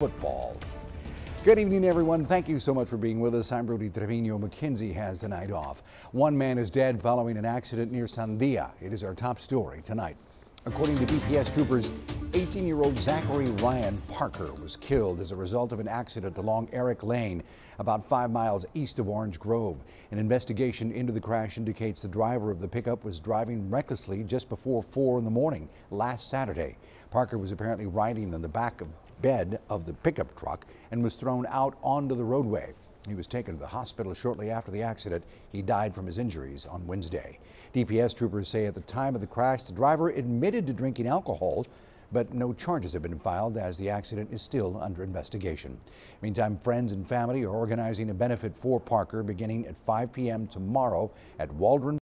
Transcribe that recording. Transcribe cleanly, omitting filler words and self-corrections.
football. Good evening, everyone. Thank you so much for being with us. I'm Rudy Trevino. McKinsey has the night off. One man is dead following an accident near Sandia. It is our top story tonight. According to DPS troopers, 18-year-old Zachary Ryan Parker was killed as a result of an accident along Eric Lane, about 5 miles east of Orange Grove. An investigation into the crash indicates the driver of the pickup was driving recklessly just before 4 in the morning last Saturday. Parker was apparently riding in the back bed of the pickup truck and was thrown out onto the roadway. He was taken to the hospital shortly after the accident. He died from his injuries on Wednesday. DPS troopers say at the time of the crash, the driver admitted to drinking alcohol, but no charges have been filed as the accident is still under investigation. Meantime, friends and family are organizing a benefit for Parker beginning at 5 p.m. tomorrow at Waldron